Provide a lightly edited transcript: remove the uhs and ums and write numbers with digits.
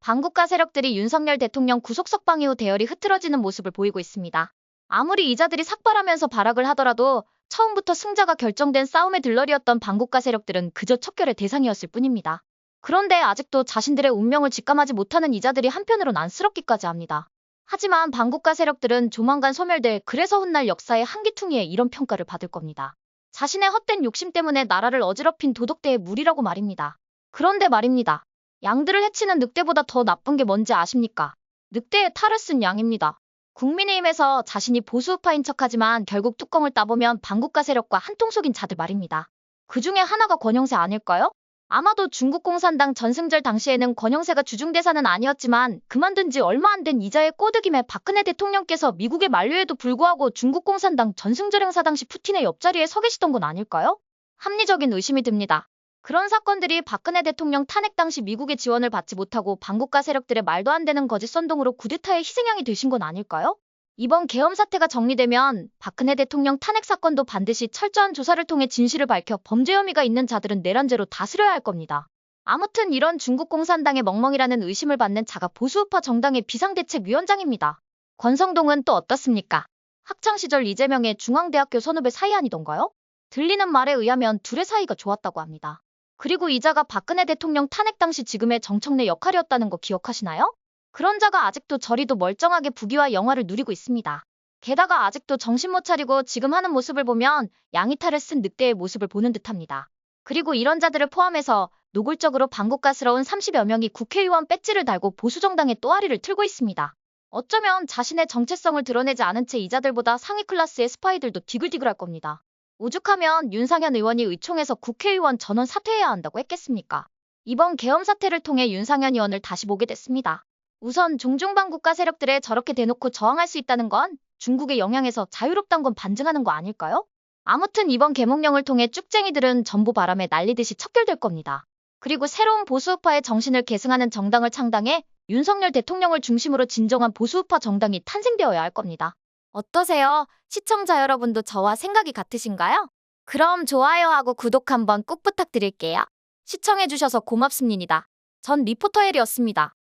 반국가 세력들이 윤석열 대통령 구속석방 이후 대열이 흐트러지는 모습을 보이고 있습니다. 아무리 이자들이 삭발하면서 발악을 하더라도 처음부터 승자가 결정된 싸움의 들러리였던 반국가 세력들은 그저 척결의 대상이었을 뿐입니다. 그런데 아직도 자신들의 운명을 직감하지 못하는 이자들이 한편으론 안쓰럽기까지 합니다. 하지만 반국가 세력들은 조만간 소멸될 그래서 훗날 역사의 한기퉁이에 이런 평가를 받을 겁니다. 자신의 헛된 욕심 때문에 나라를 어지럽힌 도덕대의 무리라고 말입니다. 그런데 말입니다. 양들을 해치는 늑대보다 더 나쁜 게 뭔지 아십니까? 늑대의 탈을 쓴 양입니다. 국민의힘에서 자신이 보수우파인 척하지만 결국 뚜껑을 따보면 반국가 세력과 한통 속인 자들 말입니다. 그 중에 하나가 권영세 아닐까요? 아마도 중국 공산당 전승절 당시에는 권영세가 주중대사는 아니었지만 그만둔 지 얼마 안 된 이자의 꼬드김에 박근혜 대통령께서 미국의 만류에도 불구하고 중국 공산당 전승절 행사 당시 푸틴의 옆자리에 서 계시던 건 아닐까요? 합리적인 의심이 듭니다. 그런 사건들이 박근혜 대통령 탄핵 당시 미국의 지원을 받지 못하고 반국가 세력들의 말도 안 되는 거짓 선동으로 쿠데타의 희생양이 되신 건 아닐까요? 이번 계엄 사태가 정리되면 박근혜 대통령 탄핵 사건도 반드시 철저한 조사를 통해 진실을 밝혀 범죄 혐의가 있는 자들은 내란죄로 다스려야 할 겁니다. 아무튼 이런 중국 공산당의 멍멍이라는 의심을 받는 자가 보수우파 정당의 비상대책위원장입니다. 권성동은 또 어떻습니까? 학창시절 이재명의 중앙대학교 선후배 사이 아니던가요? 들리는 말에 의하면 둘의 사이가 좋았다고 합니다. 그리고 이자가 박근혜 대통령 탄핵 당시 지금의 정청래 역할이었다는 거 기억하시나요? 그런 자가 아직도 저리도 멀쩡하게 부귀와 영화를 누리고 있습니다. 게다가 아직도 정신 못 차리고 지금 하는 모습을 보면 양이탈을 쓴 늑대의 모습을 보는 듯합니다. 그리고 이런 자들을 포함해서 노골적으로 반국가스러운 30여 명이 국회의원 배지를 달고 보수정당의 또아리를 틀고 있습니다. 어쩌면 자신의 정체성을 드러내지 않은 채 이자들보다 상위 클래스의 스파이들도 디글디글할 겁니다. 오죽하면 윤상현 의원이 의총에서 국회의원 전원 사퇴해야 한다고 했겠습니까? 이번 계엄 사태를 통해 윤상현 의원을 다시 보게 됐습니다. 우선 종중반국가 세력들에 저렇게 대놓고 저항할 수 있다는 건 중국의 영향에서 자유롭단 건 반증하는 거 아닐까요? 아무튼 이번 계몽령을 통해 쭉쟁이들은 전부 바람에 날리듯이 척결될 겁니다. 그리고 새로운 보수우파의 정신을 계승하는 정당을 창당해 윤석열 대통령을 중심으로 진정한 보수우파 정당이 탄생되어야 할 겁니다. 어떠세요? 시청자 여러분도 저와 생각이 같으신가요? 그럼 좋아요하고 구독 한번 꼭 부탁드릴게요. 시청해주셔서 고맙습니다. 전 리포터 헬이었습니다.